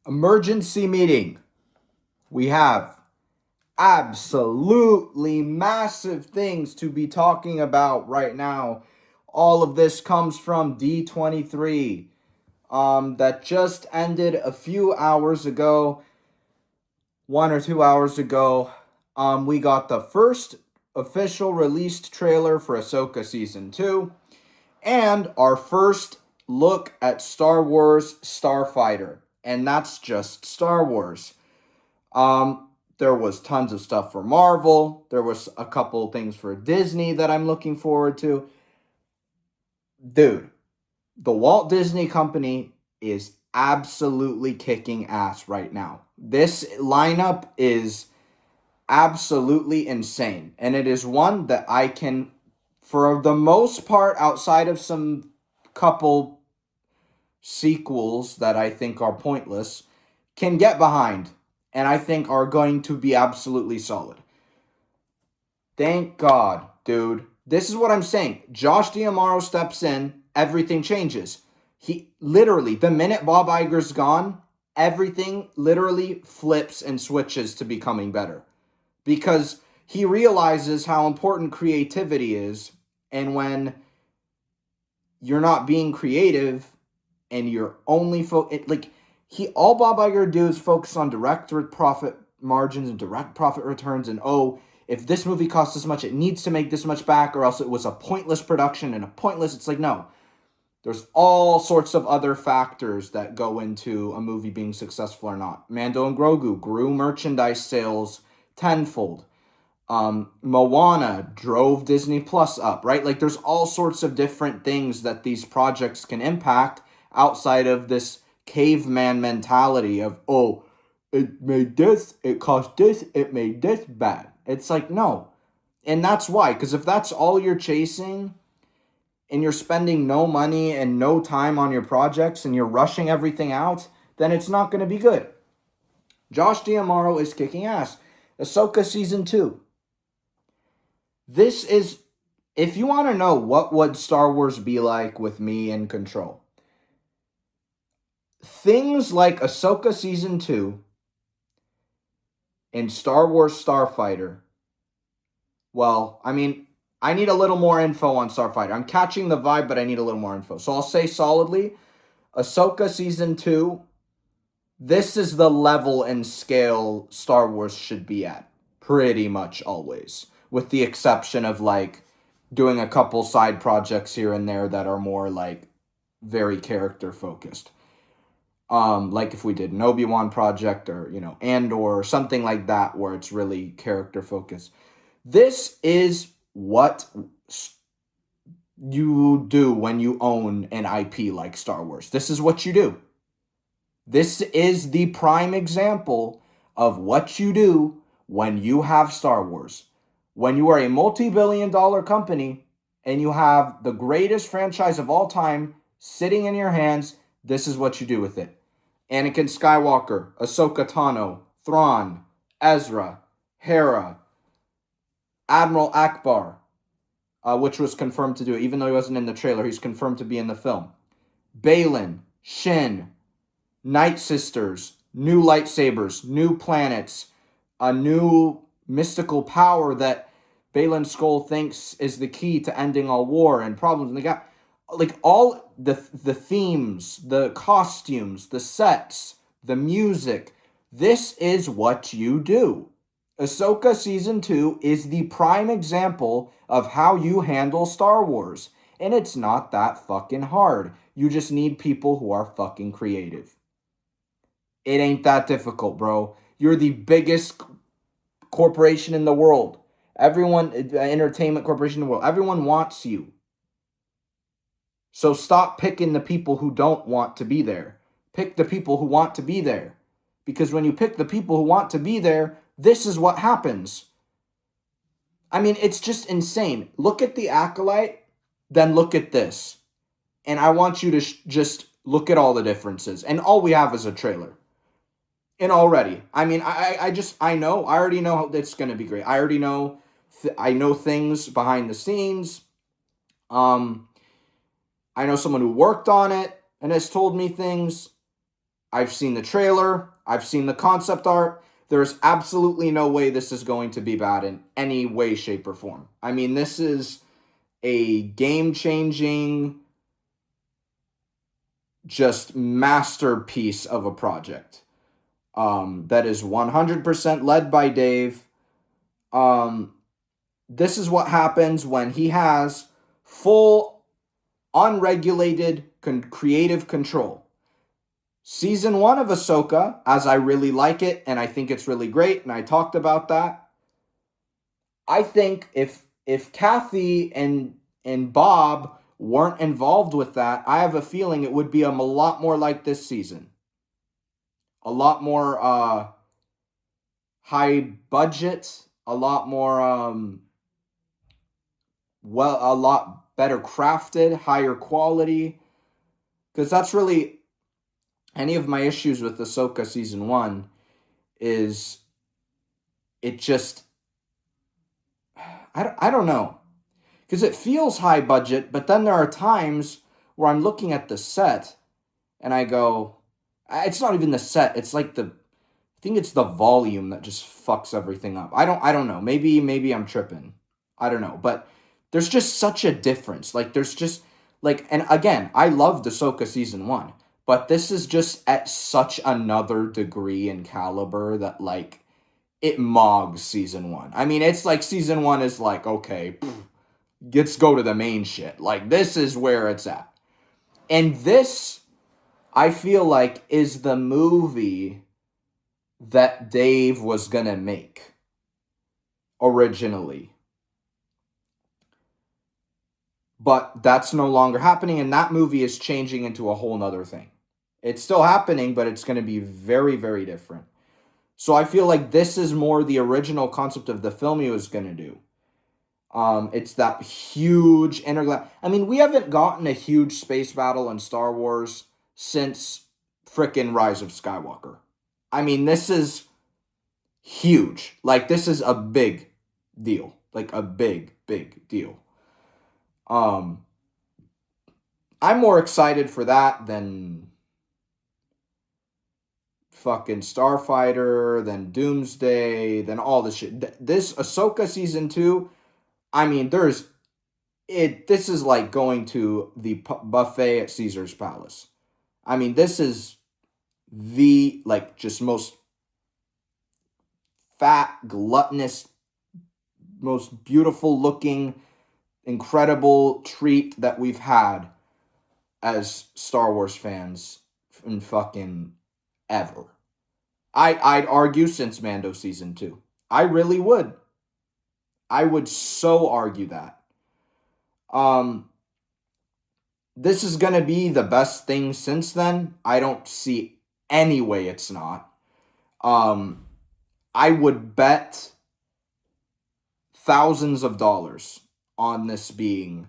Emergency meeting. We have absolutely massive things to be talking about right now. All of this comes from D23 that just ended a few hours ago, 1 or 2 hours ago. We got the first official released trailer for AHSOKA Season 2 and our first look at Star Wars Starfighter. And that's just Star Wars. There was tons of stuff for Marvel. There was a couple things for Disney that I'm looking forward to. Dude, the Walt Disney Company is absolutely kicking ass right now. This lineup is absolutely insane. And it is one that I can, for the most part, outside of some couple sequels that I think are pointless, can get behind. And I think are going to be absolutely solid. Thank God, dude. This is what I'm saying. Josh D'Amaro steps in, everything changes. He literally, the minute Bob Iger's gone, everything literally flips and switches to becoming better. Because he realizes how important creativity is, and when you're not being creative and you're only all Bob Iger do is focus on direct profit margins and direct profit returns, and if this movie costs this much, it needs to make this much back, or else it was a pointless production and it's like, no. There's all sorts of other factors that go into a movie being successful or not. Mando and Grogu grew merchandise sales tenfold. Moana drove Disney Plus up, right? Like, there's all sorts of different things that these projects can impact outside of this caveman mentality of, it made this, it cost this, it made this bad. It's like, no. And that's why, because if that's all you're chasing and you're spending no money and no time on your projects and you're rushing everything out, then it's not going to be good. Josh D'Amaro is kicking ass. AHSOKA Season 2. This is, if you want to know what would Star Wars be like with me in control, things like AHSOKA Season 2 and Star Wars Starfighter, well, I mean, I need a little more info on Starfighter. I'm catching the vibe, but I need a little more info. So I'll say solidly, AHSOKA Season 2, this is the level and scale Star Wars should be at. Pretty much always. With the exception of, like, doing a couple side projects here and there that are more, like, very character-focused. Like if we did an Obi-Wan project or, Andor or something like that where it's really character-focused. This is what you do when you own an IP like Star Wars. This is what you do. This is the prime example of what you do when you have Star Wars. When you are a multi-billion-dollar company and you have the greatest franchise of all time sitting in your hands, this is what you do with it. Anakin Skywalker, Ahsoka Tano, Thrawn, Ezra, Hera, Admiral Akbar, which was confirmed to do it. Even though he wasn't in the trailer, he's confirmed to be in the film. Baylan, Shin, Night Sisters, new lightsabers, new planets, a new mystical power that Baylan Skoll thinks is the key to ending all war and problems. And they got, like, all the themes, the costumes, the sets, the music. This is what you do. AHSOKA Season 2 is the prime example of how you handle Star Wars. And it's not that fucking hard. You just need people who are fucking creative. It ain't that difficult, bro. You're the biggest corporation in the world. Entertainment corporation in the world. Everyone wants you. So stop picking the people who don't want to be there. Pick the people who want to be there. Because when you pick the people who want to be there, this is what happens. I mean, it's just insane. Look at the Acolyte, then look at this. And I want you to just look at all the differences. And all we have is a trailer. And already, I mean, I already know how it's going to be great. I already know, I know things behind the scenes. I know someone who worked on it and has told me things. I've seen the trailer. I've seen the concept art. There's absolutely no way this is going to be bad in any way, shape, or form. I mean, this is a game-changing, just masterpiece of a project that is 100% led by Dave. This is what happens when he has full, unregulated, creative control. Season 1 of AHSOKA, as I really like it, and I think it's really great, and I talked about that. I think if Kathy and Bob weren't involved with that, I have a feeling it would be a lot more like this season. A lot more high budget, a lot more a lot better crafted, higher quality. Because that's really any of my issues with AHSOKA season 1 is it just I don't know. Because it feels high budget, but then there are times where I'm looking at the set and I go, it's not even the set, it's like I think it's the volume that just fucks everything up. I don't know. Maybe I'm tripping. I don't know. But there's just such a difference. Like there's just like, and again, I loved AHSOKA season 1, but this is just at such another degree and caliber that like it mogs season 1. I mean, it's like season 1 is like, okay, let's go to the main shit. Like this is where it's at. And this, I feel like, is the movie that Dave was gonna make originally. But that's no longer happening, and that movie is changing into a whole nother thing. It's still happening, but it's going to be very, very different. So I feel like this is more the original concept of the film he was going to do. It's that huge I mean, we haven't gotten a huge space battle in Star Wars since frickin' Rise of Skywalker. I mean, this is huge. Like, this is a big deal. Like, a big, big deal. I'm more excited for that than fucking Starfighter, than Doomsday, than all this shit. This AHSOKA season 2, I mean, this is like going to the buffet at Caesar's Palace. I mean, this is the, like, just most fat, gluttonous, most beautiful looking, incredible treat that we've had as Star Wars fans in fucking ever. I'd argue since Mando season 2. I really would. I would so argue that. This is gonna be the best thing since then. I don't see any way it's not. I would bet thousands of dollars on this being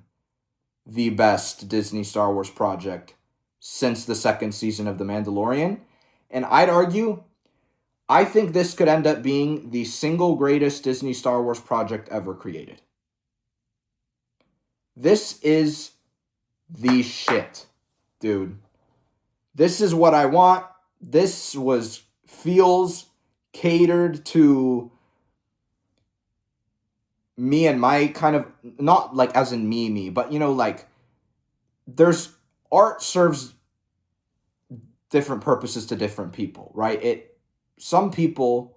the best Disney Star Wars project since the second season of The Mandalorian. And I'd argue, I think this could end up being the single greatest Disney Star Wars project ever created. This is the shit, dude. This is what I want. This feels catered to me and my kind of, not like as in me, but you know, like there's art serves different purposes to different people, right? Some people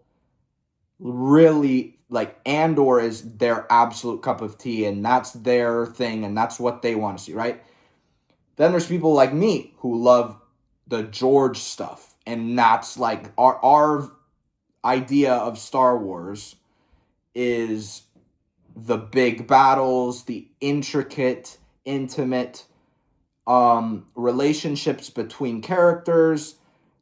really like Andor is their absolute cup of tea and that's their thing and that's what they want to see, right? Then there's people like me who love the George stuff, and that's like our idea of Star Wars is the big battles, the intricate, intimate relationships between characters,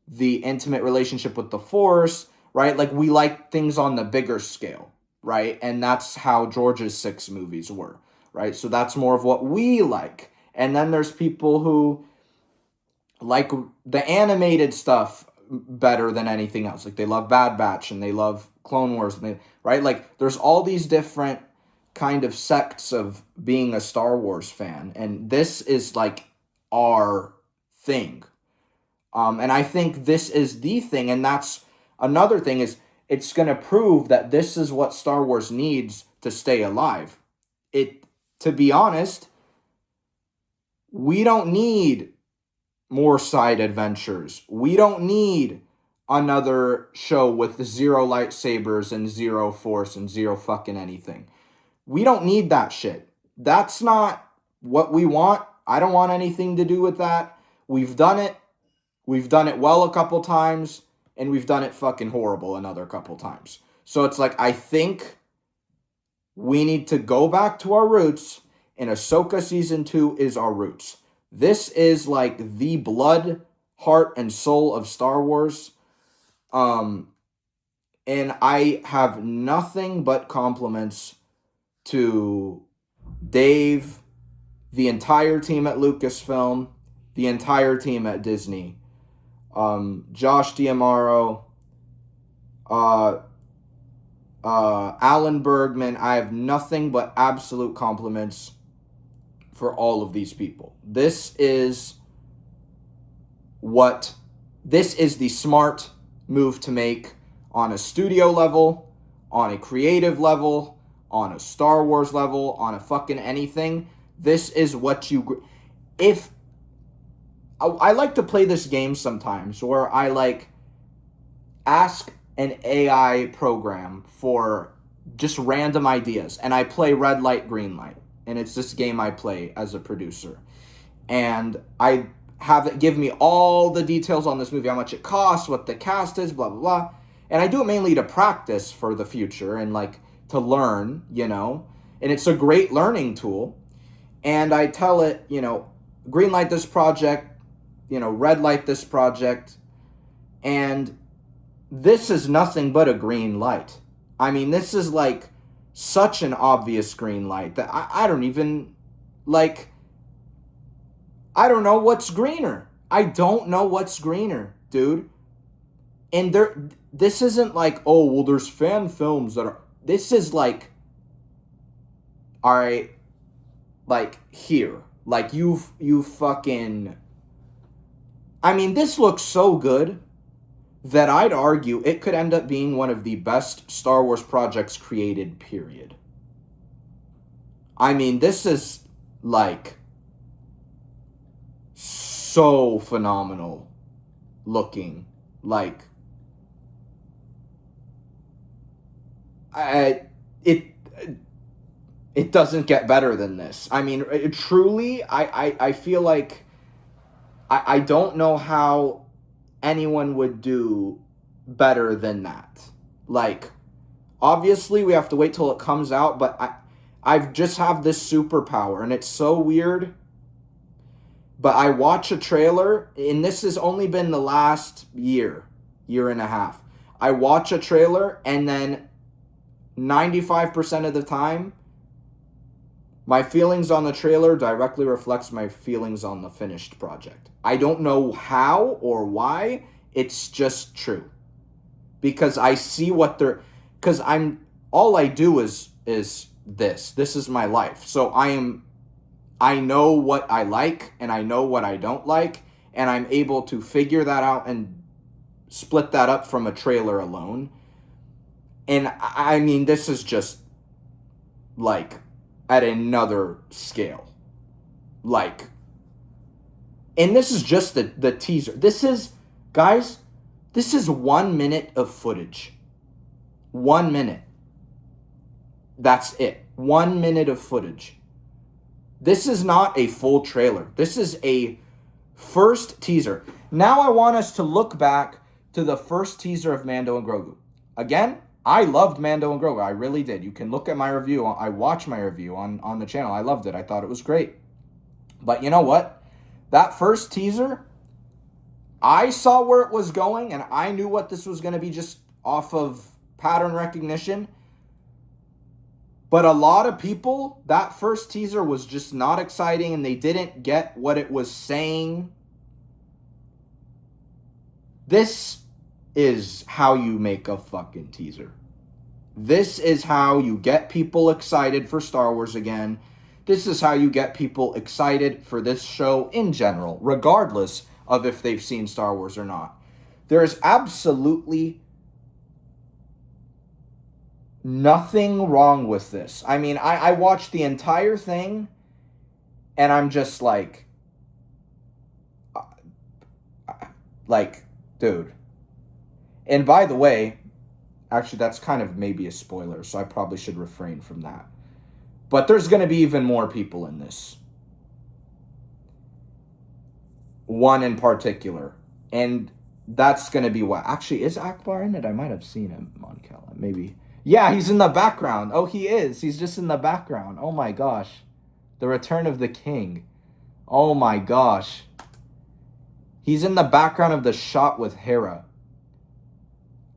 the intimate relationship with the Force, right? Like, we like things on the bigger scale, right? And that's how George's 6 movies were, right? So that's more of what we like. And then there's people who like the animated stuff better than anything else. Like, they love Bad Batch and they love Clone Wars, right? Like, there's all these different kind of sects of being a Star Wars fan. And this is like our thing. And I think this is the thing, and that's another thing, is it's going to prove that this is what Star Wars needs to stay alive. To be honest, we don't need more side adventures. We don't need another show with zero lightsabers and zero force and zero fucking anything. We don't need that shit. That's not what we want. I don't want anything to do with that. We've done it. We've done it well a couple times, and we've done it fucking horrible another couple times. So it's like, I think we need to go back to our roots, and Ahsoka Season 2 is our roots. This is like the blood, heart, and soul of Star Wars. And I have nothing but compliments to Dave, the entire team at Lucasfilm, the entire team at Disney, Josh D'Amaro, Alan Bergman. I have nothing but absolute compliments for all of these people. This is the smart move to make on a studio level, on a creative level, on a Star Wars level, on a fucking anything. This is what you... If... I like to play this game sometimes where I like ask an AI program for just random ideas, and I play red light, green light, and it's this game I play as a producer, and I have it give me all the details on this movie, how much it costs, what the cast is, blah blah blah, and I do it mainly to practice for the future and like to learn, and it's a great learning tool. And I tell it, green light this project, red light this project, and this is nothing but a green light. I mean, this is like such an obvious green light that I don't even, like, I don't know what's greener. I don't know what's greener, dude. And this isn't like, oh, well, there's fan films that are, this is like, all right, like, here. Like, you fucking... I mean, this looks so good that I'd argue it could end up being one of the best Star Wars projects created, period. I mean, this is, like, so phenomenal looking. Like, it doesn't get better than this. I mean, truly, I feel like I don't know how anyone would do better than that. Like, obviously, we have to wait till it comes out, but I've just have this superpower, and it's so weird. But I watch a trailer, and this has only been the last year and a half. I watch a trailer, and then 95% of the time, my feelings on the trailer directly reflects my feelings on the finished project. I don't know how or why. It's just true. Because I see what they're... Because all I do is this. This is my life. So I know what I like, and I know what I don't like, and I'm able to figure that out and split that up from a trailer alone. And I mean, this is just, like, at another scale. Like, and this is just the teaser. This is, guys, this is 1 minute of footage. 1 minute. That's it. 1 minute of footage. This is not a full trailer. This is a first teaser. Now I want us to look back to the first teaser of Mando and Grogu. Again, I loved Mando and Grogu. I really did. You can look at my review. I watched my review on the channel. I loved it. I thought it was great. But you know what? That first teaser, I saw where it was going, and I knew what this was going to be just off of pattern recognition. But a lot of people, that first teaser was just not exciting, and they didn't get what it was saying. This is how you make a fucking teaser. This is how you get people excited for Star Wars again. This is how you get people excited for this show in general, regardless of if they've seen Star Wars or not. There is absolutely nothing wrong with this. I mean, I watched the entire thing, and I'm just like, dude. And by the way, actually, that's kind of maybe a spoiler, so I probably should refrain from that. But there's going to be even more people in this. One in particular. And that's going to be what? Actually, is Akbar in it? I might have seen him on Kala. Maybe. Yeah, he's in the background. Oh, he is. He's just in the background. Oh my gosh. The Return of the King. Oh my gosh. He's in the background of the shot with Hera.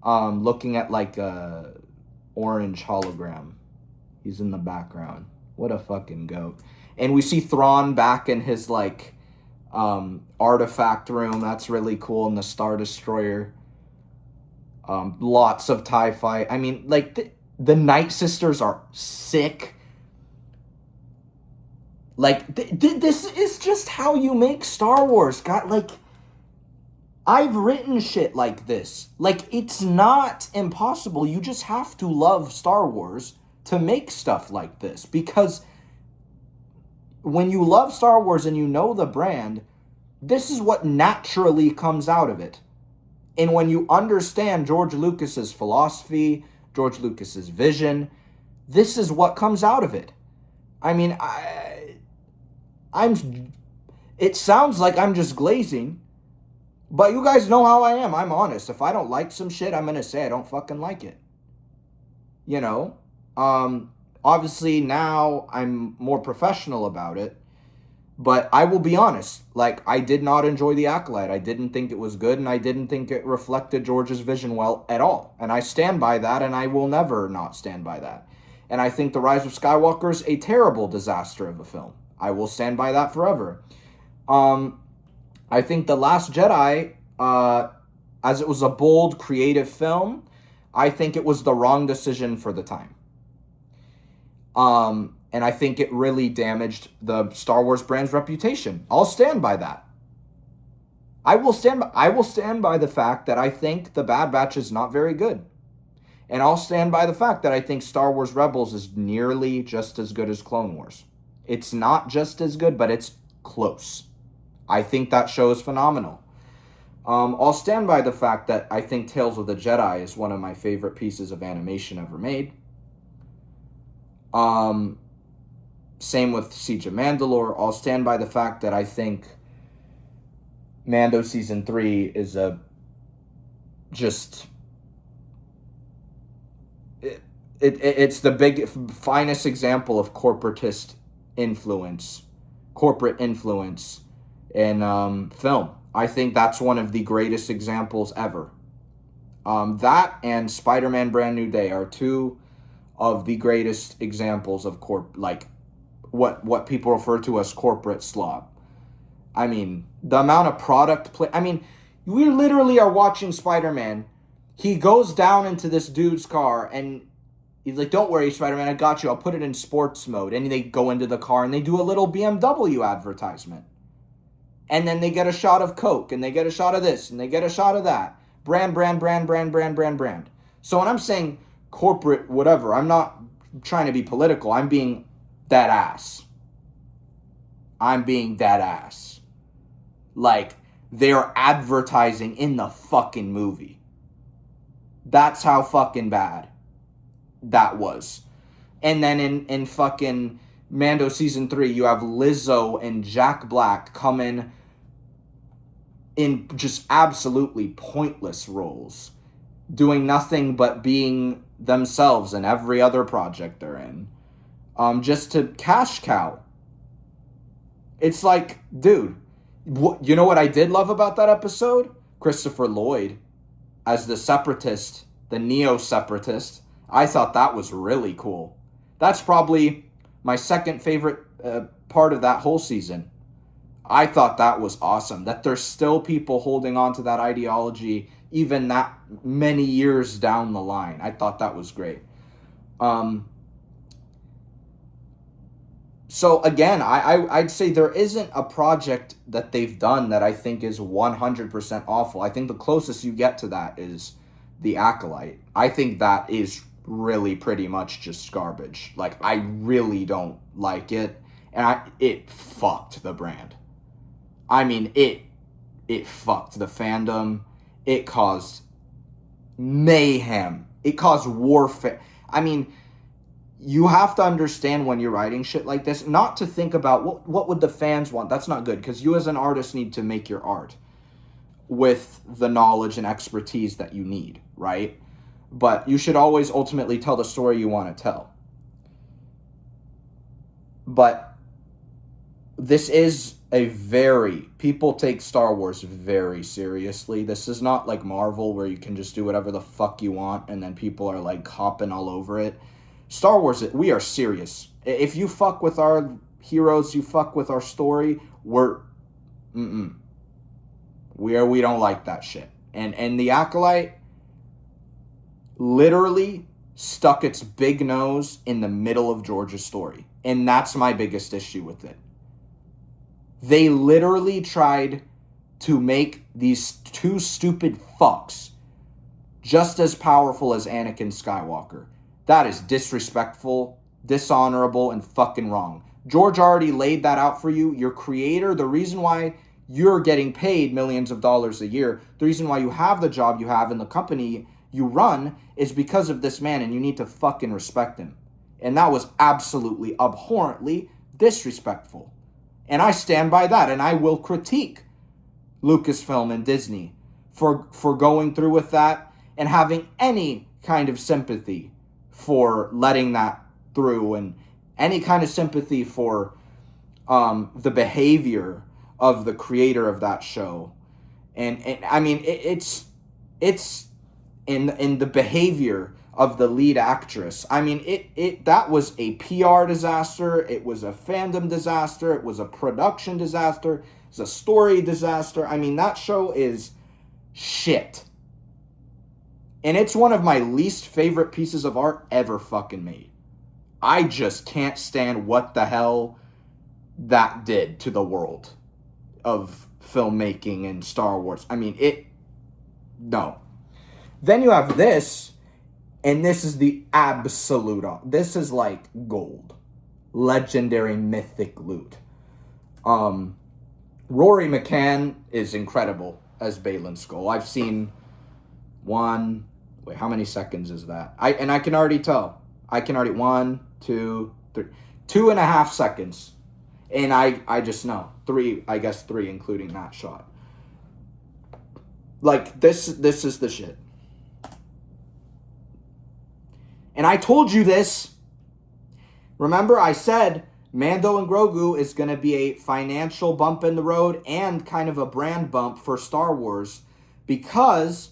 Looking at like a orange hologram. He's in the background. What a fucking goat. And we see Thrawn back in his like artifact room. That's really cool. In the Star Destroyer. Lots of TIE fight. I mean, like the Night Sisters are sick. Like this is just how you make Star Wars. God, like I've written shit like this. Like it's not impossible. You just have to love Star Wars to make stuff like this, because when you love Star Wars and you know the brand, this is what naturally comes out of it. And when you understand George Lucas's philosophy, George Lucas's vision, this is what comes out of it. I mean, it sounds like I'm just glazing, but you guys know how I am. I'm honest. If I don't like some shit, I'm going to say I don't fucking like it. You know? Obviously now I'm more professional about it, but I will be honest. Like, I did not enjoy The Acolyte. I didn't think it was good, and I didn't think it reflected George's vision well at all. And I stand by that, and I will never not stand by that. And I think The Rise of Skywalker is a terrible disaster of a film. I will stand by that forever. I think The Last Jedi, as it was a bold, creative film, I think it was the wrong decision for the time. And I think it really damaged the Star Wars brand's reputation. I'll stand by that. I will stand by the fact that I think The Bad Batch is not very good. And I'll stand by the fact that I think Star Wars Rebels is nearly just as good as Clone Wars. It's not just as good, but it's close. I think that show is phenomenal. I'll stand by the fact that I think Tales of the Jedi is one of my favorite pieces of animation ever made. Same with Siege of Mandalore. I'll stand by the fact that I think Mando Season 3 is it's the finest example of corporate influence in film. I think that's one of the greatest examples ever. That and Spider-Man Brand New Day are two of the greatest examples of what people refer to as corporate slob. I mean, the amount of product play. I mean, we literally are watching Spider-Man. He goes down into this dude's car and he's like, "Don't worry, Spider-Man, I got you. I'll put it in sports mode." And they go into the car and they do a little BMW advertisement. And then they get a shot of Coke and they get a shot of this and they get a shot of that. Brand. So when I'm saying corporate whatever, I'm not trying to be political. I'm being dead ass. Like, they're advertising in the fucking movie. That's how fucking bad that was. And then in fucking Mando Season 3, you have Lizzo and Jack Black come in just absolutely pointless roles, doing nothing but being themselves in every other project they're in, just to cash cow. It's like, dude, you know what I did love about that episode? Christopher Lloyd as the separatist, the neo-separatist. I thought that was really cool. That's probably my second favorite part of that whole season. I thought that was awesome, that there's still people holding on to that ideology even that many years down the line. I thought that was great. So again, I'd say there isn't a project that they've done that I think is 100% awful. I think the closest you get to that is The Acolyte. I think that is really pretty much just garbage. Like, I really don't like it, and it fucked the brand. I mean, it fucked the fandom. It caused mayhem. It caused warfare. I mean, you have to understand when you're writing shit like this, not to think about what would the fans want. That's not good, because you as an artist need to make your art with the knowledge and expertise that you need, right? But you should always ultimately tell the story you want to tell. But this is people take Star Wars very seriously. This is not like Marvel, where you can just do whatever the fuck you want and then people are like hopping all over it. Star Wars, we are serious. If you fuck with our heroes, you fuck with our story, we don't like that shit. And The Acolyte literally stuck its big nose in the middle of George's story. And that's my biggest issue with it. They literally tried to make these two stupid fucks just as powerful as Anakin Skywalker. That is disrespectful, dishonorable, and fucking wrong. George already laid that out for you. Your creator, the reason why you're getting paid millions of dollars a year, the reason why you have the job you have in the company you run is because of this man, and you need to fucking respect him. And that was absolutely abhorrently disrespectful. And I stand by that, and I will critique Lucasfilm and Disney for going through with that and having any kind of sympathy for letting that through, and any kind of sympathy for the behavior of the creator of that show. And I mean, it's in the behavior of the lead actress. I mean, that was a PR disaster. It was a fandom disaster. It was a production disaster. It was a story disaster. I mean, that show is shit. And it's one of my least favorite pieces of art ever fucking made. I just can't stand what the hell that did to the world of filmmaking and Star Wars. I mean, no. Then you have this, and this is the absolute, this is like gold. Legendary mythic loot. Rory McCann is incredible as Baylan Skoll. I've seen how many seconds is that? I can already tell. 1, 2, 3, 2.5 seconds. And I just know. 3, I guess 3, including that shot. Like, this is the shit. And I told you this. Remember, I said Mando and Grogu is going to be a financial bump in the road and kind of a brand bump for Star Wars, because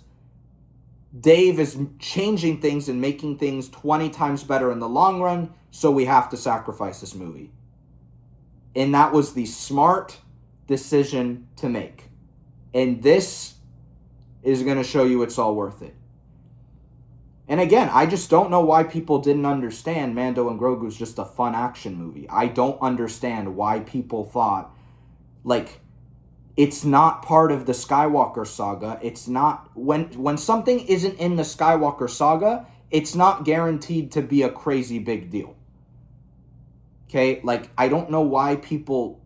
Dave is changing things and making things 20 times better in the long run, so we have to sacrifice this movie. And that was the smart decision to make. And this is going to show you it's all worth it. And again, I just don't know why people didn't understand Mando and Grogu is just a fun action movie. I don't understand why people thought, like, it's not part of the Skywalker saga. It's not, when something isn't in the Skywalker saga, it's not guaranteed to be a crazy big deal. Okay? Like, I don't know why people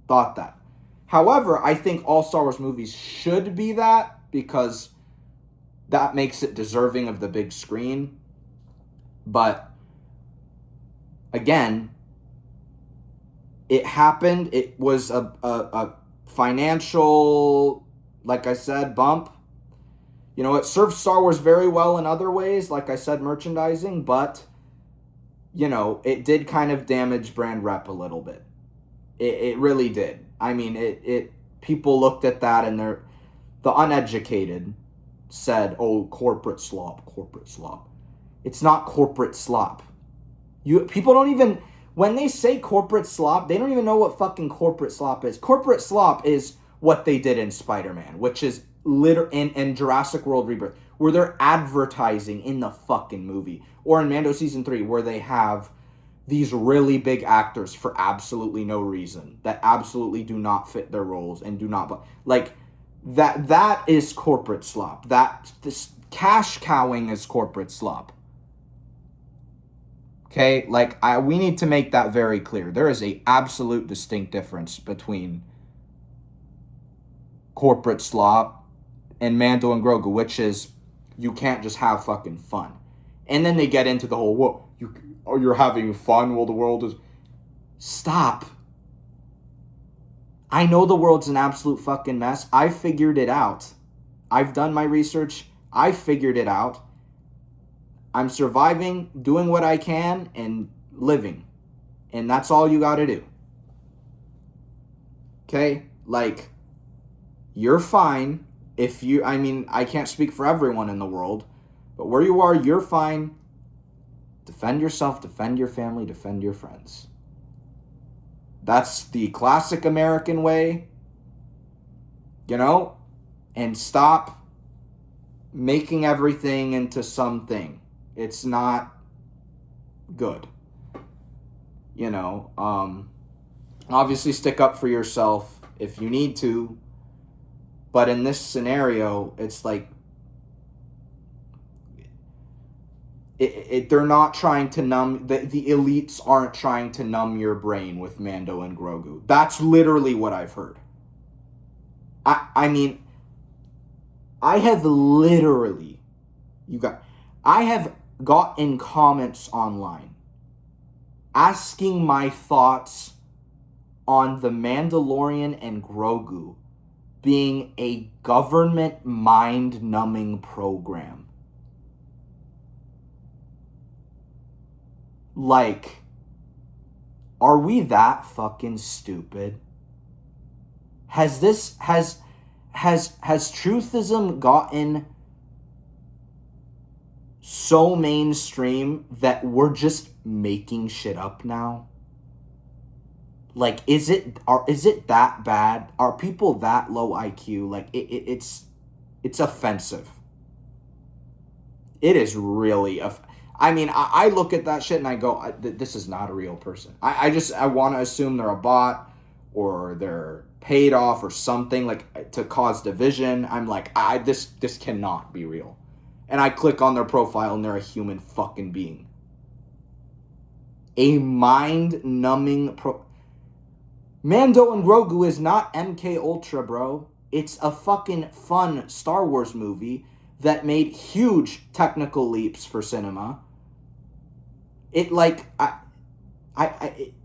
thought that. However, I think all Star Wars movies should be that, because that makes it deserving of the big screen. But again, it happened. It was a financial, like I said, bump. You know, it served Star Wars very well in other ways, like I said, merchandising, but, you know, it did kind of damage brand rep a little bit. It really did. I mean, people looked at that, and the uneducated said, oh, corporate slop. It's not corporate slop. People don't even, when they say corporate slop, they don't even know what fucking corporate slop is. Corporate slop is what they did in Spider-Man, which is in Jurassic World Rebirth, where they're advertising in the fucking movie. Or in Mando Season 3, where they have these really big actors for absolutely no reason that absolutely do not fit their roles and do not like that is corporate slop. This cash cowing is corporate slop. Okay, like we need to make that very clear. There is a absolute distinct difference between corporate slop and Mando and Grogu, which is you can't just have fucking fun. And then they get into the whole, what, you're having fun while the world is... Stop. I know the world's an absolute fucking mess. I figured it out. I've done my research. I figured it out. I'm surviving, doing what I can, and living. And that's all you gotta do. Okay? Like, you're fine if you... I mean, I can't speak for everyone in the world, but where you are, you're fine. Defend yourself, defend your family, defend your friends. That's the classic American way, you know? And stop making everything into something. It's not good. You know, obviously stick up for yourself if you need to. But in this scenario, it's like, they're not trying to numb, the elites aren't trying to numb your brain with Mando and Grogu. That's literally what I've heard. I mean, I have literally, I have gotten comments online asking my thoughts on the Mandalorian and Grogu being a government mind-numbing program. Like, are we that fucking stupid? Has truthism gotten so mainstream that we're just making shit up now? Like, is it that bad? Are people that low IQ? Like, it's offensive. It is really I mean, I look at that shit and I go, this is not a real person. I want to assume they're a bot or they're paid off or something, like, to cause division. I'm like, this cannot be real. And I click on their profile and they're a human fucking being. A mind-numbing Mando and Grogu is not MK Ultra, bro. It's a fucking fun Star Wars movie that made huge technical leaps for cinema. It, like,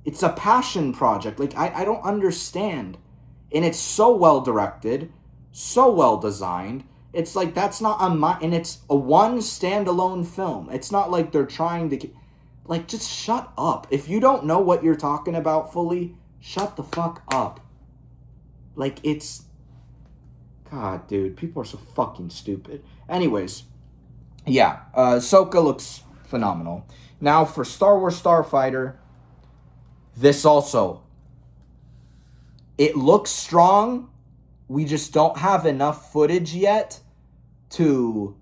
it's a passion project. Like, I don't understand. And it's so well directed, so well designed. It's like, that's not and it's a one standalone film. It's not like they're trying to, like, just shut up. If you don't know what you're talking about fully, shut the fuck up. Like, it's, God, dude, people are so fucking stupid. Anyways, yeah, AHSOKA looks phenomenal. Now, for Star Wars Starfighter, this also, it looks strong. We just don't have enough footage yet to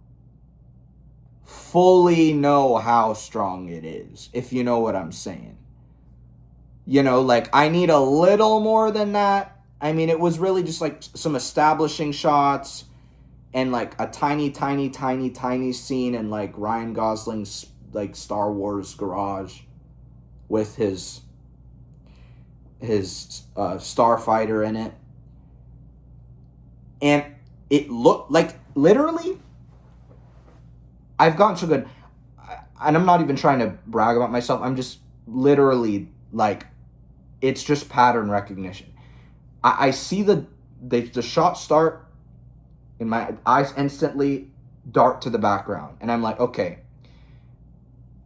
fully know how strong it is, if you know what I'm saying. You know, like, I need a little more than that. I mean, it was really just, like, some establishing shots and, like, a tiny scene in, like, Ryan Gosling's, like, Star Wars garage with his Starfighter in it. And it looked like, literally, I've gotten so good, and I'm not even trying to brag about myself, I'm just literally, like, it's just pattern recognition. I see the shot start, and my eyes instantly dart to the background, and I'm like, okay,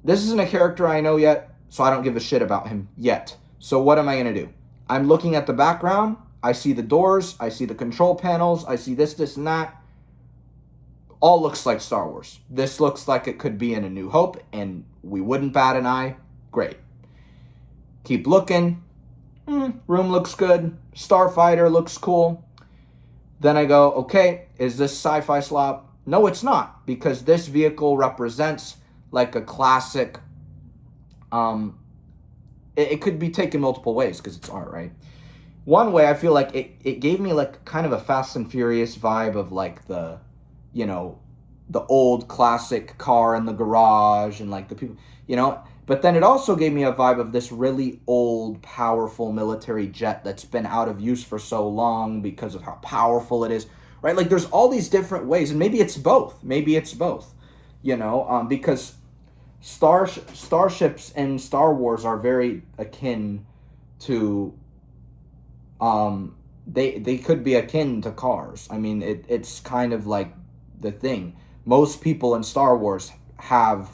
this isn't a character I know yet, so I don't give a shit about him yet. So what am I going to do? I'm looking at the background, I see the doors, I see the control panels, I see this, and that. All looks like Star Wars. This looks like it could be in A New Hope, and we wouldn't bat an eye. Great. Keep looking. Room looks good. Starfighter looks cool. Then I go, okay, is this sci-fi slop? No, it's not, because this vehicle represents, like, a classic it could be taken multiple ways because it's art, right? One way, I feel like it gave me like kind of a Fast and Furious vibe of like the, you know, the old classic car in the garage and like the people, you know. But then it also gave me a vibe of this really old, powerful military jet that's been out of use for so long because of how powerful it is, right? Like there's all these different ways, and maybe it's both. Maybe it's both, you know, because starships in Star Wars are very akin to, they could be akin to cars. I mean, it's kind of like the thing. Most people in Star Wars have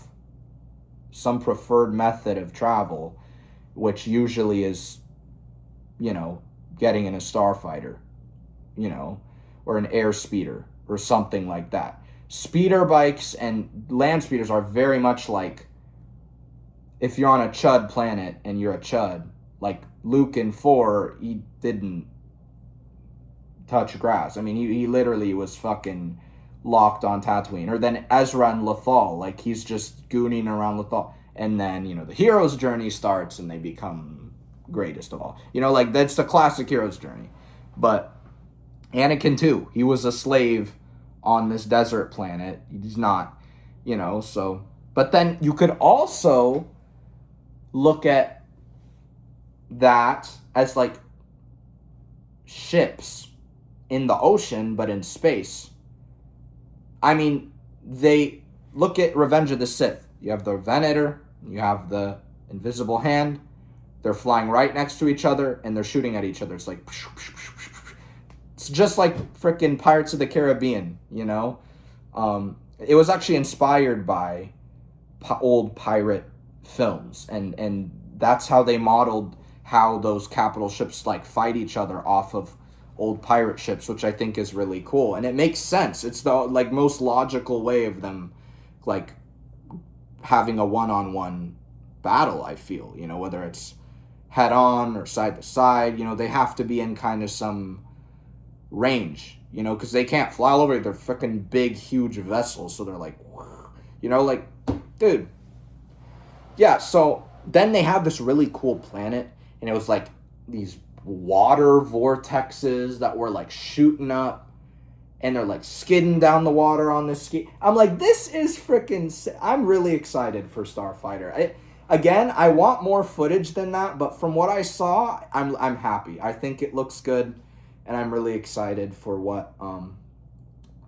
some preferred method of travel, which usually is, you know, getting in a starfighter, you know, or an air speeder or something like that. Speeder bikes and land speeders are very much like if you're on a Chud planet and you're a Chud, like Luke in 4, he didn't touch grass. I mean, he literally was fucking locked on Tatooine. Or then Ezra and Lothal, like he's just gooning around Lothal. And then, you know, the hero's journey starts and they become greatest of all. You know, like that's the classic hero's journey. But Anakin too, he was a slave on this desert planet. He's not, you know, so. But then you could also look at that as like ships in the ocean, but in space. I mean, they look at Revenge of the Sith. You have the Venator, you have the Invisible Hand. They're flying right next to each other, and they're shooting at each other. It's like, it's just like freaking Pirates of the Caribbean, you know? It was actually inspired by old pirate films, and that's how they modeled how those capital ships like fight each other off of old pirate ships, which I think is really cool. And it makes sense. It's the like most logical way of them like having a one-on-one battle, I feel, you know, whether it's head on or side to side, you know, they have to be in kind of some range, you know, because they can't fly all over. They're freaking big, huge vessels, so they're like, you know, like, dude. Yeah, so then they have this really cool planet, and it was like these water vortexes that were like shooting up, and they're like skidding down the water on this ski. I'm like, this is freaking I'm really excited for Starfighter. I want more footage than that, but from what I saw, I'm happy. I think it looks good, and I'm really excited for what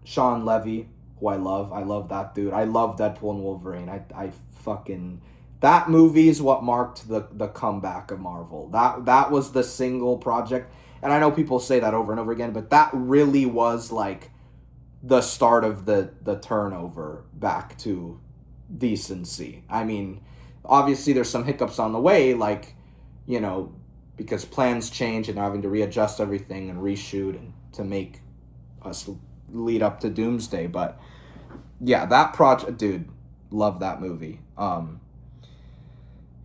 Sean Levy, who I love that dude. I love Deadpool and Wolverine. I fucking, that movie is what marked the comeback of Marvel. That was the single project, and I know people say that over and over again, but that really was like the start of the turnover back to decency. I mean, obviously there's some hiccups on the way, like, you know, because plans change and having to readjust everything and reshoot and to make us lead up to Doomsday. But yeah, that project, dude, love that movie.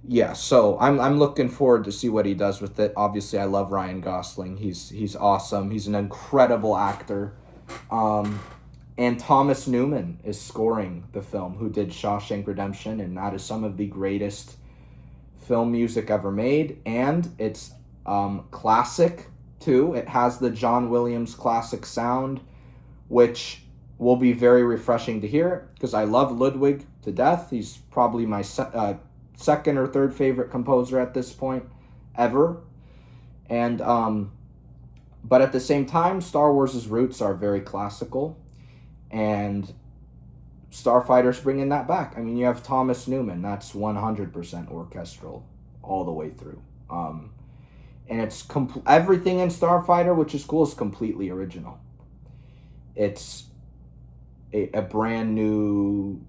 Yeah, so I'm looking forward to see what he does with it. Obviously, I love Ryan Gosling. He's awesome. He's an incredible actor. And Thomas Newman is scoring the film, who did Shawshank Redemption, and that is some of the greatest film music ever made. And it's classic too. It has the John Williams classic sound, which will be very refreshing to hear because I love Ludwig to death. He's probably my second or third favorite composer at this point ever. And but at the same time, Star Wars' roots are very classical, and Starfighter's bringing that back. I mean, you have Thomas Newman. That's 100% orchestral all the way through. And it's everything in Starfighter, which is cool, is completely original. It's a brand new...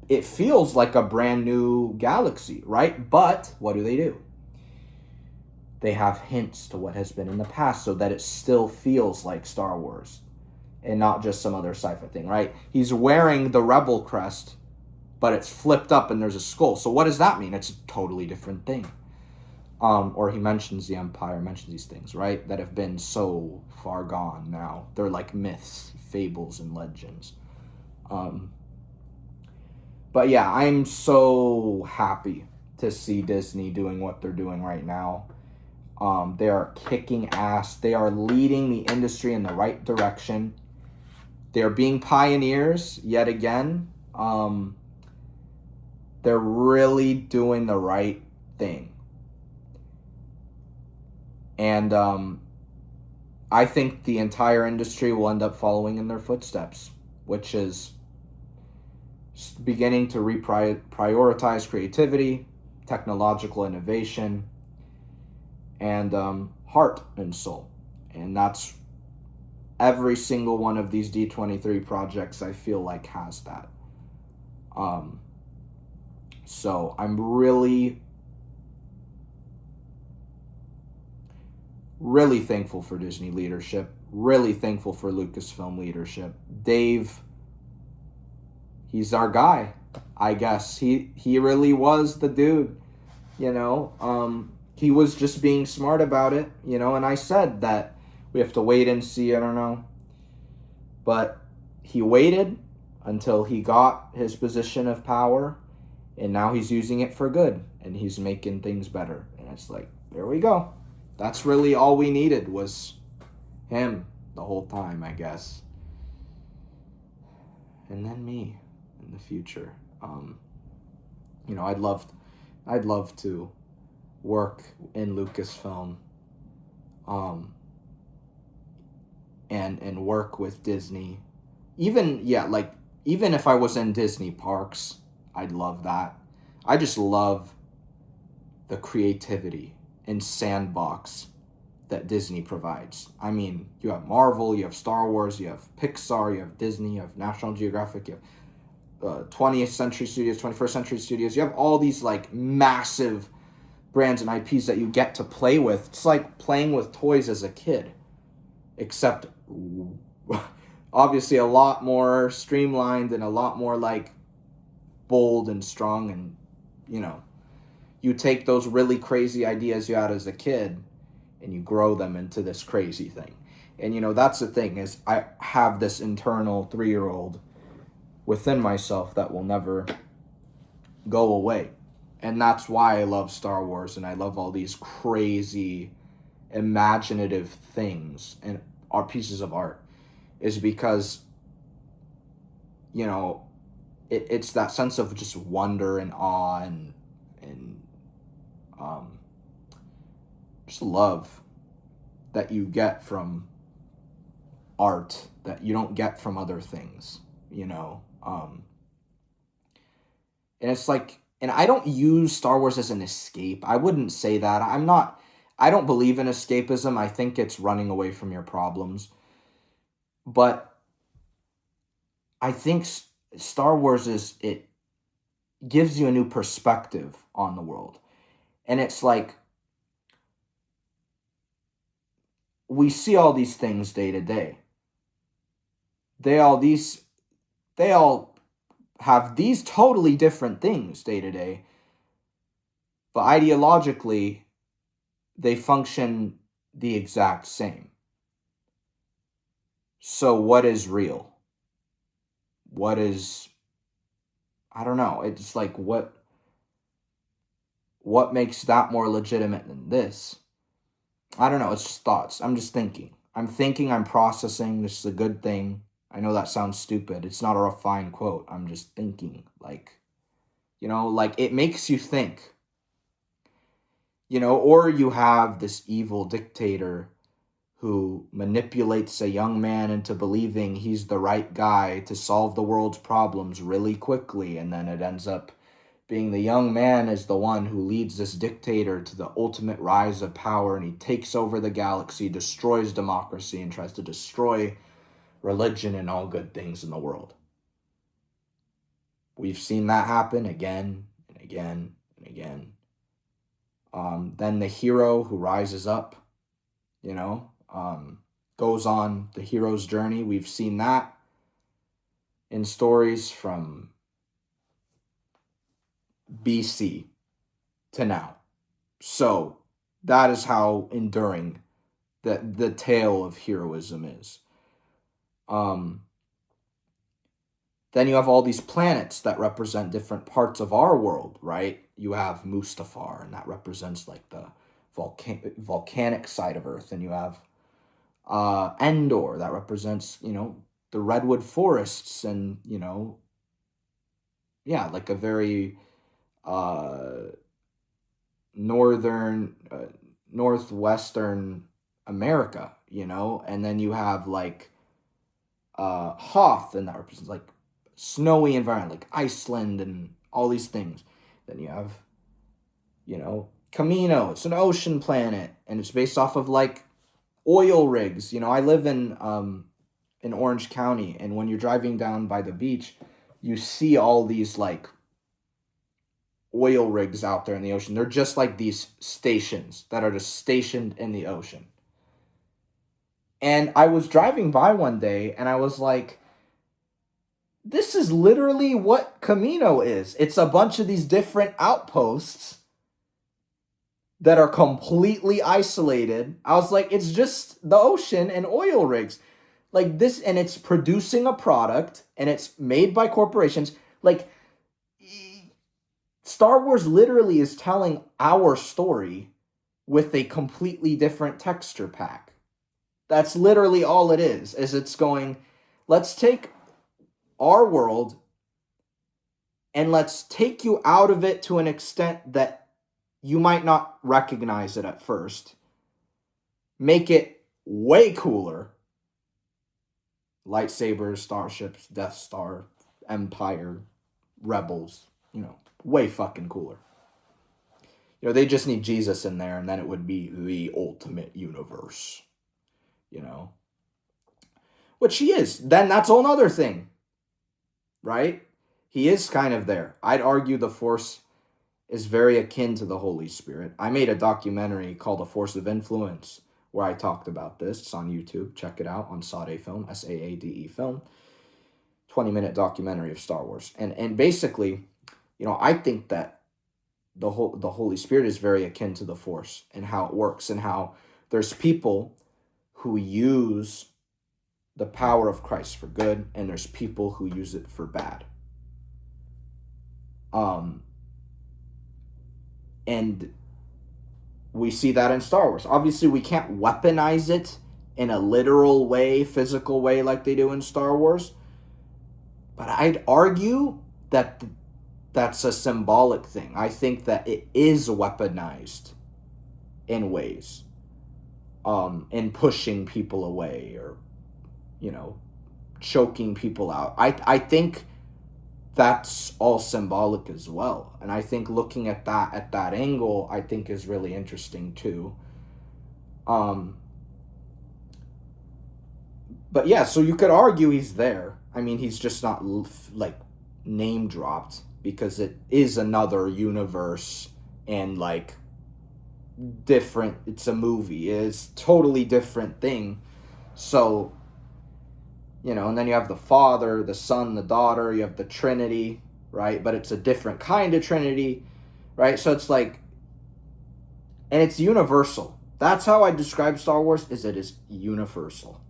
It feels like a brand new galaxy, right? But what do? They have hints to what has been in the past so that it still feels like Star Wars and not just some other sci-fi thing, right? He's wearing the Rebel crest, but it's flipped up and there's a skull. So what does that mean? It's a totally different thing. Or he mentions the Empire, mentions these things, right? That have been so far gone now. They're like myths, fables, and legends. But yeah, I'm so happy to see Disney doing what they're doing right now. They are kicking ass. They are leading the industry in the right direction. They're being pioneers yet again. They're really doing the right thing. And I think the entire industry will end up following in their footsteps, which is beginning to prioritize creativity, technological innovation, and heart and soul. And that's every single one of these D23 projects, I feel like, has that. So I'm really thankful for Disney leadership, really thankful for Lucasfilm leadership. Dave, he's our guy, I guess. He really was the dude, you know. He was just being smart about it, you know, and I said that we have to wait and see, I don't know. But he waited until he got his position of power, and now he's using it for good, and he's making things better. And it's like, there we go. That's really all we needed, was him the whole time, I guess. And then me in the future. You know, I'd love to work in Lucasfilm, and work with Disney. Even if I was in Disney parks, I'd love that. I just love the creativity and sandbox that Disney provides. I mean, you have Marvel, you have Star Wars, you have Pixar, you have Disney, you have National Geographic, you have 20th Century Studios, 21st Century Studios. You have all these like massive brands and IPs that you get to play with. It's like playing with toys as a kid, except obviously a lot more streamlined and a lot more like bold and strong. And you know, you take those really crazy ideas you had as a kid and you grow them into this crazy thing. And you know, that's the thing, is I have this internal 3-year-old within myself that will never go away. And that's why I love Star Wars, and I love all these crazy imaginative things and are pieces of art, is because, you know, it's that sense of just wonder and awe and just love that you get from art that you don't get from other things, you know. And it's like, and I don't use Star Wars as an escape. I wouldn't say that. I don't believe in escapism. I think it's running away from your problems. But I think Star Wars it gives you a new perspective on the world. And it's like, we see all these things day to day. They all have these totally different things day to day, but ideologically, they function the exact same. So what is real? What is, I don't know. It's like, what makes that more legitimate than this? I don't know. It's just thoughts. I'm just thinking. I'm processing. This is a good thing. I know that sounds stupid. It's not a refined quote. I'm just thinking. Like, you know, like it makes you think. You know, or you have this evil dictator who manipulates a young man into believing he's the right guy to solve the world's problems really quickly, and then it ends up being the young man is the one who leads this dictator to the ultimate rise of power, and he takes over the galaxy, destroys democracy, and tries to destroy religion and all good things in the world. We've seen that happen again and again and again. Then the hero who rises up, you know, goes on the hero's journey. We've seen that in stories from BC to now. So that is how enduring the tale of heroism is. Then you have all these planets that represent different parts of our world, right? You have Mustafar, and that represents like the volcanic side of Earth, and you have Endor, that represents, the redwood forests, and, yeah, like a very uh, northern, northwestern America, and then you have like Hoth, and that represents like snowy environment, like Iceland and all these things. Then you have, Camino. It's an ocean planet, and it's based off of like oil rigs. I live in Orange County, and when you're driving down by the beach, you see all these like oil rigs out there in the ocean. They're just like these stations that are just stationed in the ocean. And I was driving by one day, and I was like, this is literally what Camino is. It's a bunch of these different outposts that are completely isolated. I was like, it's just the ocean and oil rigs. Like this, and it's producing a product, and it's made by corporations. Like, Star Wars literally is telling our story with a completely different texture pack. That's literally all it is it's going, let's take our world and let's take you out of it to an extent that you might not recognize it at first. Make it way cooler. Lightsabers, starships, Death Star, Empire, Rebels, way fucking cooler. They just need Jesus in there, and then it would be the ultimate universe. Which he is. Then that's a whole other thing. Right? He is kind of there. I'd argue the Force is very akin to the Holy Spirit. I made a documentary called A Force of Influence where I talked about this. It's on YouTube. Check it out on Saade Film, Saade Film. 20-minute documentary of Star Wars. And basically, I think that the Holy Spirit is very akin to the Force and how it works, and how there's people who use the power of Christ for good, and there's people who use it for bad. And we see that in Star Wars. Obviously, we can't weaponize it in a literal way, physical way like they do in Star Wars. But I'd argue that that's a symbolic thing. I think that it is weaponized in ways, in pushing people away, or, choking people out. I think that's all symbolic as well. And I think looking at that angle, I think is really interesting too. But yeah, so you could argue he's there. I mean, he's just not like name dropped because it is another universe, and like different. It's a movie. It's totally different thing. So, and then you have the Father, the Son, the Daughter. You have the Trinity, right? But it's a different kind of Trinity, right? So it's like, and it's universal. That's how I describe Star Wars, is it is universal.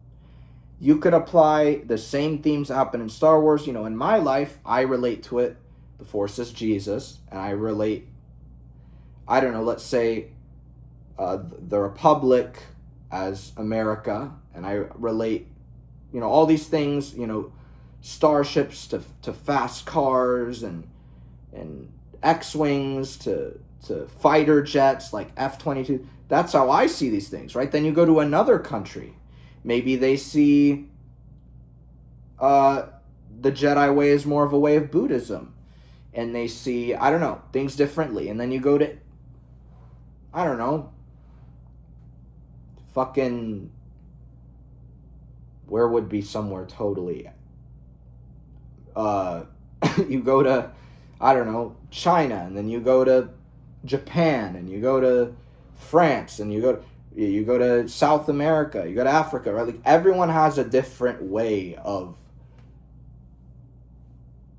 You could apply the same themes that happen in Star Wars. In my life, I relate to it. The Force is Jesus, and I relate, I don't know, let's say the Republic as America, and I relate, all these things, starships to fast cars, and X-Wings to fighter jets like F-22. That's how I see these things, right? Then you go to another country. Maybe they see the Jedi way as more of a way of Buddhism. And they see, I don't know, things differently. And then you go to, I don't know, fucking, where would be somewhere totally, you go to, I don't know, China, and then you go to Japan, and you go to France, and you go to South America, you go to Africa, right? Like, everyone has a different way of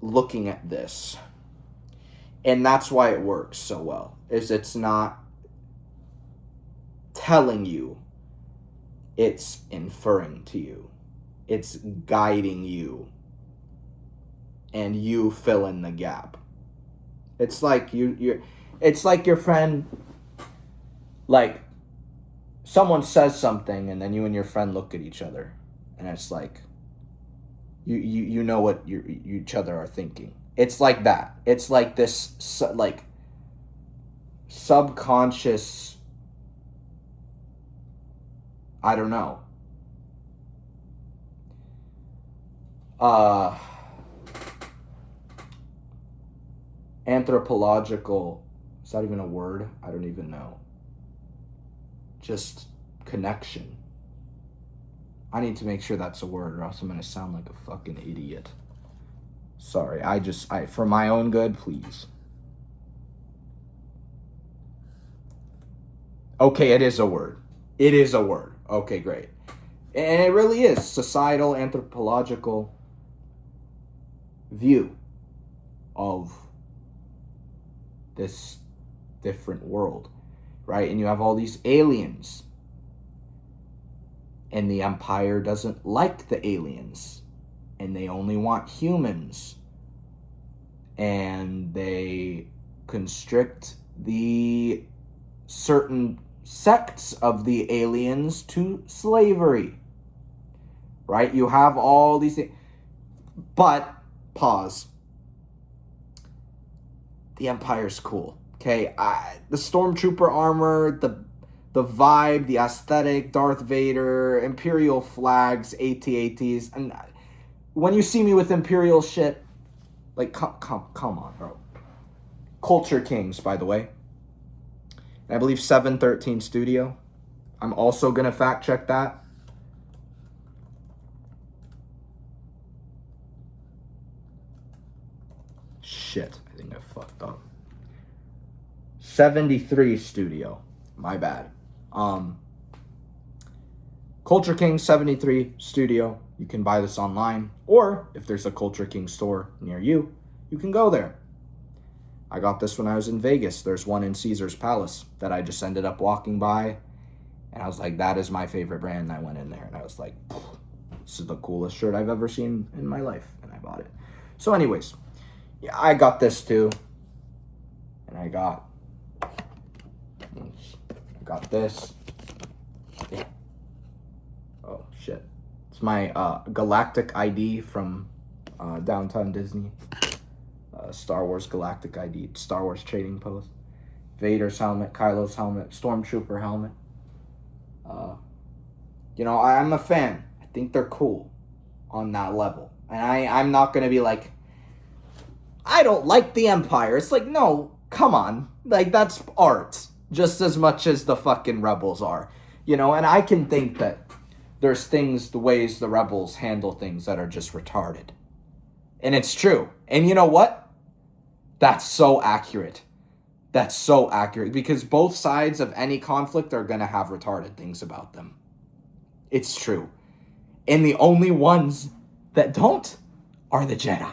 looking at this. And that's why it works so well, is it's not telling you, it's inferring to you. It's guiding you. and you fill in the gap. It's like it's like your friend, like someone says something and then you and your friend look at each other and it's like you know what each other are thinking. It's like that. It's like this like subconscious, I don't know. Anthropological, is that even a word? I don't even know. Just connection. I need to make sure that's a word or else I'm going to sound like a fucking idiot. Sorry, I for my own good, please. Okay, it is a word. It is a word. Okay, great. And it really is societal, anthropological view of this different world, right? And you have all these aliens, and the Empire doesn't like the aliens, and they only want humans, and they constrict the certain sects of the aliens to slavery, right? You have all these things, but pause. The Empire's cool, okay? The Stormtrooper armor, the vibe, the aesthetic, Darth Vader, Imperial flags, AT-ATs, and when you see me with Imperial shit, like, come on, bro. Culture Kings, by the way. And I believe 713 Studio. I'm also gonna fact check that. Shit, I think I fucked up. 73 Studio. My bad. Culture King 73 Studio. You can buy this online, or if there's a Culture King store near you, you can go there. I got this when I was in Vegas. There's one in Caesar's Palace that I just ended up walking by, and I was like, that is my favorite brand. And I went in there, and I was like, this is the coolest shirt I've ever seen in my life, and I bought it. So anyways, yeah, I got this too, and I got this. Yeah. Oh, shit. It's my Galactic ID from Downtown Disney. Star Wars Galactic ID, Star Wars Trading Post. Vader's helmet, Kylo's helmet, Stormtrooper helmet. I'm a fan. I think they're cool on that level. And I'm not going to be like, I don't like the Empire. It's like, no, come on. Like, that's art. Just as much as the fucking Rebels are. And I can think that there's things, the ways the Rebels handle things that are just retarded. And it's true. And you know what? That's so accurate. That's so accurate. Because both sides of any conflict are going to have retarded things about them. It's true. And the only ones that don't are the Jedi.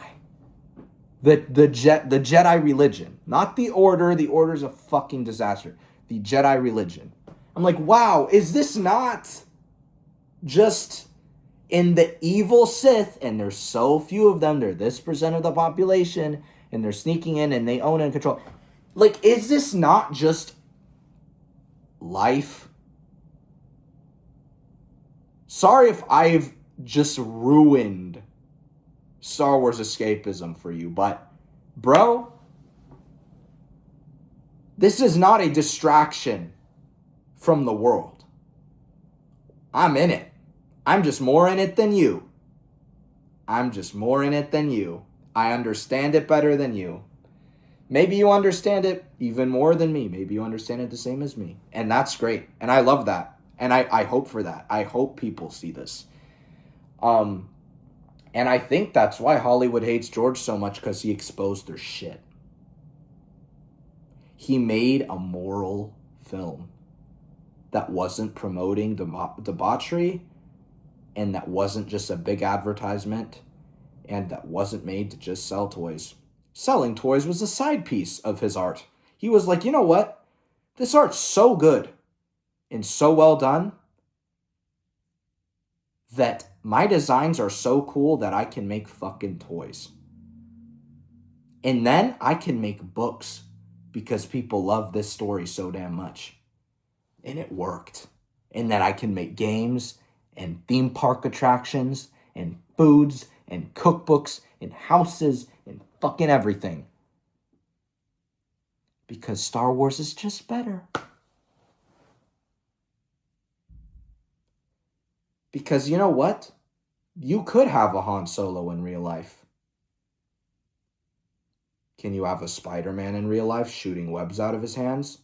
The Jedi religion. Not the Order. The Order's a fucking disaster. The Jedi religion. I'm like, wow, is this not just in the evil Sith, and there's so few of them, they're this percent of the population, and they're sneaking in and they own and control. Like, is this not just life? Sorry if I've just ruined Star Wars escapism for you, but bro, this is not a distraction from the world. I'm in it. I'm just more in it than you. I understand it better than you. Maybe you understand it even more than me. Maybe you understand it the same as me. And that's great. And I love that. And I hope for that. I hope people see this. And I think that's why Hollywood hates George so much, because he exposed their shit. He made a moral film that wasn't promoting debauchery, and that wasn't just a big advertisement, and that wasn't made to just sell toys. Selling toys was a side piece of his art. He was like, you know what? This art's so good and so well done that my designs are so cool that I can make fucking toys. And then I can make books because people love this story so damn much. And it worked. And then I can make games and theme park attractions and foods and cookbooks and houses and fucking everything. Because Star Wars is just better. Because you know what? You could have a Han Solo in real life. Can you have a Spider-Man in real life shooting webs out of his hands?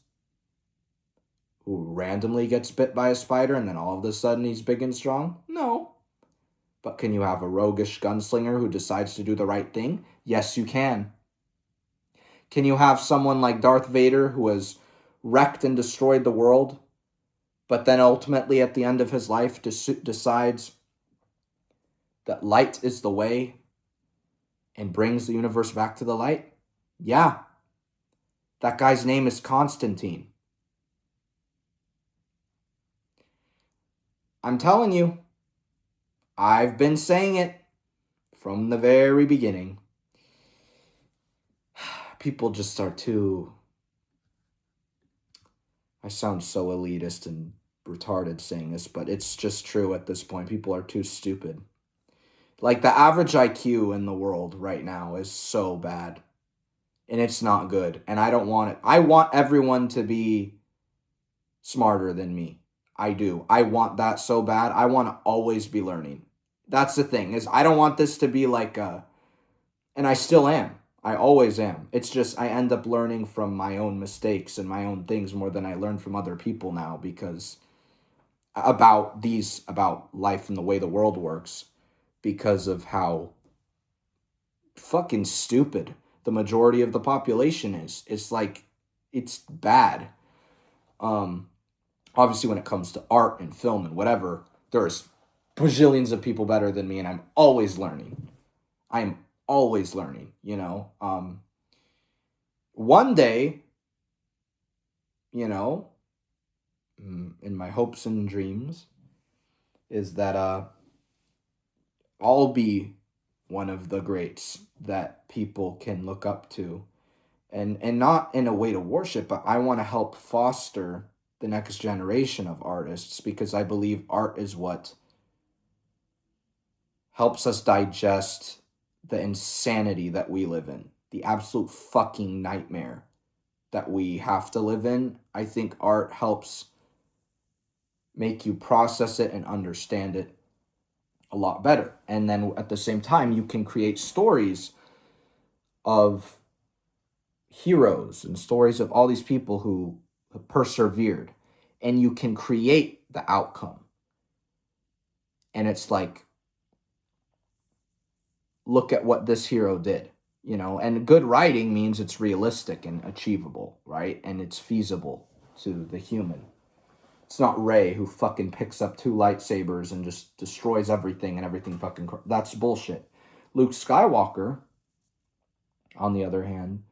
Who randomly gets bit by a spider and then all of a sudden he's big and strong? No. But can you have a roguish gunslinger who decides to do the right thing? Yes, you can. Can you have someone like Darth Vader who has wrecked and destroyed the world, but then ultimately at the end of his life decides that light is the way and brings the universe back to the light? Yeah. That guy's name is Constantine. I'm telling you, I've been saying it from the very beginning. People just are too... I sound so elitist and retarded saying this, but it's just true at this point. People are too stupid. Like, the average IQ in the world right now is so bad. And it's not good. And I don't want it. I want everyone to be smarter than me. I do. I want that so bad. I want to always be learning. That's the thing, is I don't want this to be like a... And I still am. I always am. It's just I end up learning from my own mistakes and my own things more than I learn from other people now, because about life and the way the world works, because of how fucking stupid the majority of the population is. It's like, it's bad. Obviously when it comes to art and film and whatever, there's bajillions of people better than me, and I'm always learning. I'm always learning, you know. One day, you know, in my hopes and dreams, is that I'll be one of the greats that people can look up to, and not in a way to worship, but I want to help foster the next generation of artists, because I believe art is what helps us digest the insanity that we live in, the absolute fucking nightmare that we have to live in. I think art helps make you process it and understand it a lot better. And then at the same time, you can create stories of heroes and stories of all these people who persevered, and you can create the outcome. And it's like, look at what this hero did, you know. And good writing means it's realistic and achievable, right? And it's feasible to the human. It's not Rey who fucking picks up 2 lightsabers and just destroys everything and everything fucking... That's bullshit. Luke Skywalker, on the other hand,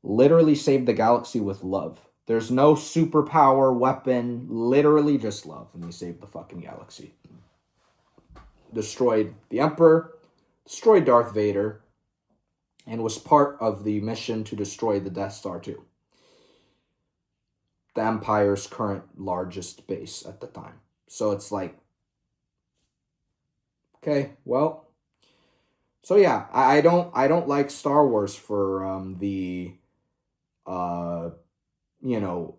literally saved the galaxy with love. There's no superpower, weapon, literally just love. And he saved the fucking galaxy. Destroyed the Emperor, destroyed Darth Vader, and was part of the mission to destroy the Death Star too. The Empire's current largest base at the time. So it's like, okay, well, so yeah, I don't like Star Wars for the you know,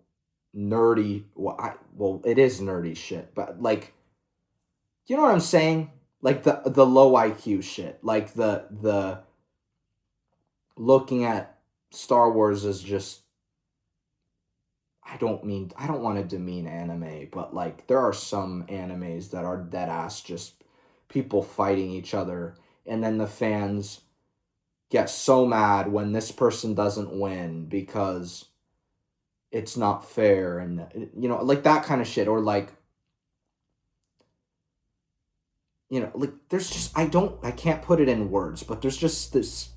nerdy, well, it is nerdy shit, but like, you know what I'm saying? Like the low IQ shit, like the looking at Star Wars as just, I don't want to demean anime, but like there are some animes that are dead ass just people fighting each other, and then the fans get so mad when this person doesn't win because it's not fair, and you know, like that kind of shit. Or like, you know, like there's just, I can't put it in words, but there's just this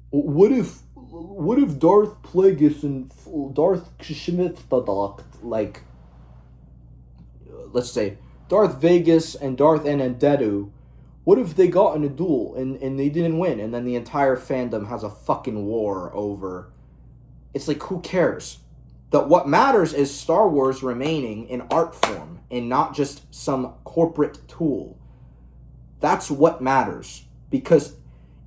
what if Darth Plagueis and Darth Schmidt, like, let's say Darth Vegas and Darth Enendedu What if they got in a duel and they didn't win, and then the entire fandom has a fucking war over? It's like, who cares? What matters is Star Wars remaining in art form and not just some corporate tool. That's what matters, because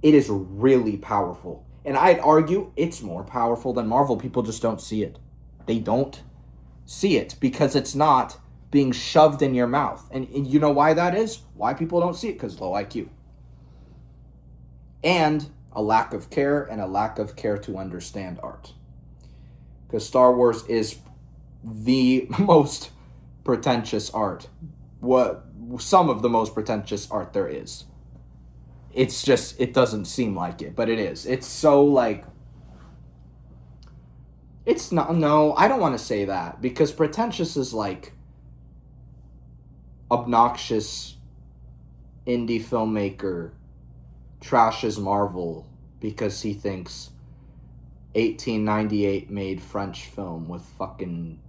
it is really powerful. And I'd argue it's more powerful than Marvel. People just don't see it. They don't see it because it's not being shoved in your mouth. And you know why that is? Why people don't see it? Because low IQ. And a lack of care, and a lack of care to understand art. Because Star Wars is the most pretentious art. Some of the most pretentious art there is. It's just, it doesn't seem like it, but it is. It's so like, it's not, no, I don't want to say that, because pretentious is like obnoxious indie filmmaker trashes Marvel because he thinks 1898 made French film with fucking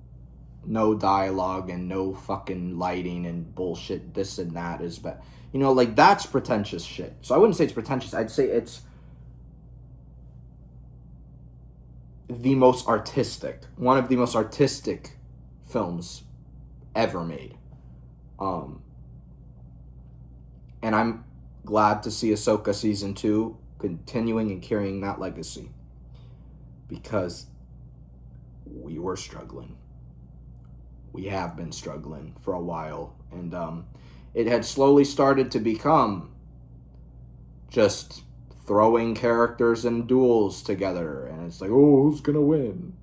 no dialogue and no fucking lighting and bullshit, this and that is bad. You know, like, that's pretentious shit. So I wouldn't say it's pretentious. I'd say it's the most artistic, one of the most artistic films ever made. And I'm glad to see AHSOKA Season 2 continuing and carrying that legacy, because we were struggling. We have been struggling for a while, and it had slowly started to become just throwing characters and duels together, and it's like, oh, who's gonna win?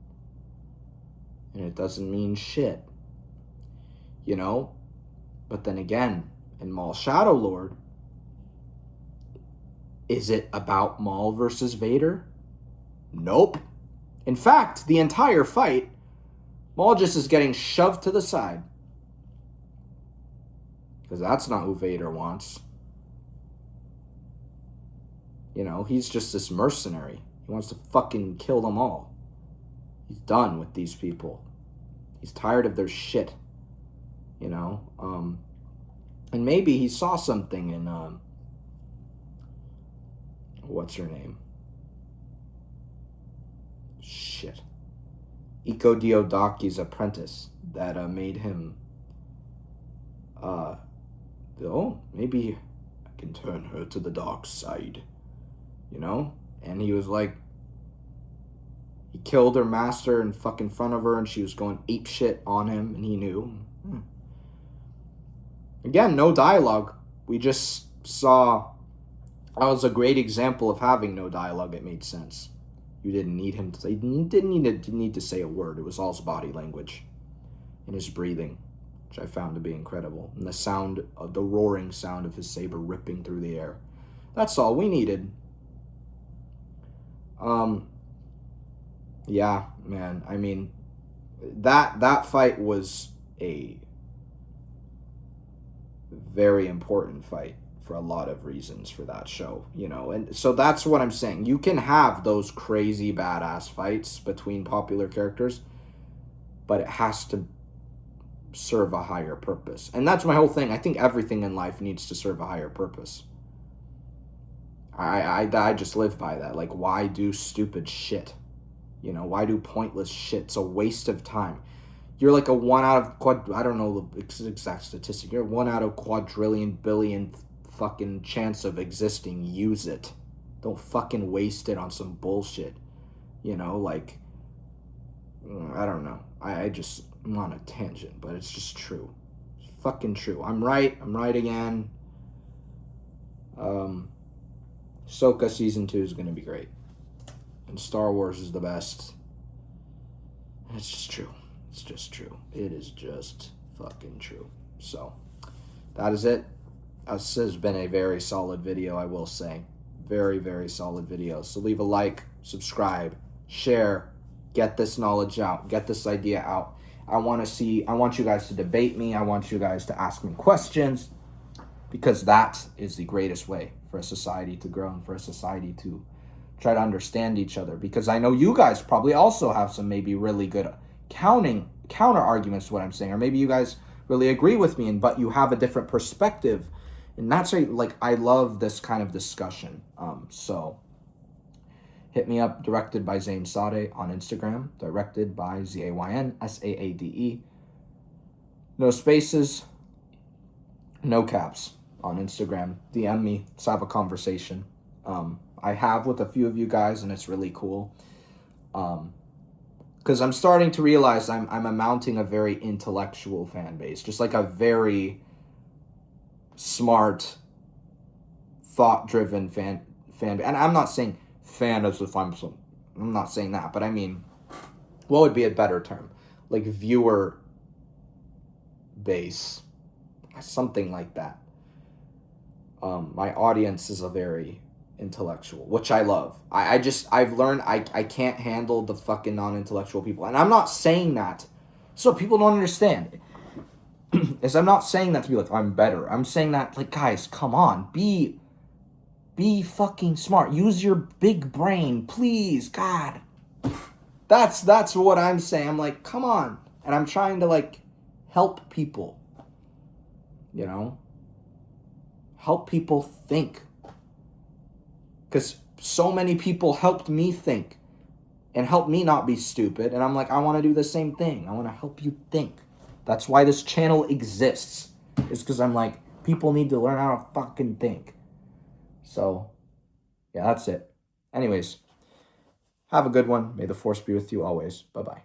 And it doesn't mean shit, you know? But then again, in Maul Shadow Lord, is it about Maul versus Vader? Nope. In fact, the entire fight, Maul just is getting shoved to the side. Because that's not who Vader wants. You know, he's just this mercenary. He wants to fucking kill them all. He's done with these people. He's tired of their shit. You know? And maybe he saw something in, what's her name? Shit. Iko Diodaki's apprentice that made him, maybe I can turn her to the dark side, you know? And he was like, he killed her master in fucking front of her, and she was going ape shit on him, and he knew. Again, no dialogue. We just saw, that was a great example of having no dialogue. It made sense. You didn't need him to say, you didn't need to say a word. It was all his body language and his breathing, which I found to be incredible. And the sound, the roaring sound of his saber ripping through the air. That's all we needed. Yeah, man. I mean, that fight was a very important fight for a lot of reasons for that show, you know. And so that's what I'm saying. You can have those crazy badass fights between popular characters, but it has to serve a higher purpose. And that's my whole thing. I think everything in life needs to serve a higher purpose. I just live by that. Like, why do stupid shit? You know, why do pointless shit? It's a waste of time. You're like a 1 out of I don't know the exact statistic. You're 1 out of quadrillion billion fucking chance of existing. Use it. Don't fucking waste it on some bullshit. You know, like, I don't know. I'm on a tangent, but it's just true. It's fucking true. I'm right again. AHSOKA Season 2 is going to be great. And Star Wars is the best. And it's just true. It's just true. It is just fucking true. So, that is it. This has been a very solid video, I will say. Very, very solid video. So leave a like, subscribe, share, get this knowledge out, get this idea out. I want you guys to debate me. I want you guys to ask me questions, because that is the greatest way for a society to grow and for a society to try to understand each other. Because I know you guys probably also have some maybe really good counter arguments to what I'm saying, or maybe you guys really agree with me, but you have a different perspective And that's like, I love this kind of discussion. So hit me up, directed by Zayn Saade on Instagram, directed by ZAYNSAADE. No spaces, no caps on Instagram. DM me, let's have a conversation. I have with a few of you guys, and it's really cool. Because I'm starting to realize I'm amounting a very intellectual fan base, just like a very smart, thought-driven fan. And I'm not saying fan as if I'm not saying that, but I mean, what would be a better term? Like viewer base, something like that. My audience is a very intellectual, which I love. I've learned I can't handle the fucking non-intellectual people. And I'm not saying that so people don't understand. I'm not saying that to be like, I'm better. I'm saying that, like, guys, come on. Be fucking smart. Use your big brain, please. God. That's what I'm saying. I'm like, come on. And I'm trying to, like, help people. You know? Help people think. Because so many people helped me think and helped me not be stupid. And I'm like, I want to do the same thing. I want to help you think. That's why this channel exists. It's because I'm like, people need to learn how to fucking think. So, yeah, that's it. Anyways, have a good one. May the force be with you always. Bye-bye.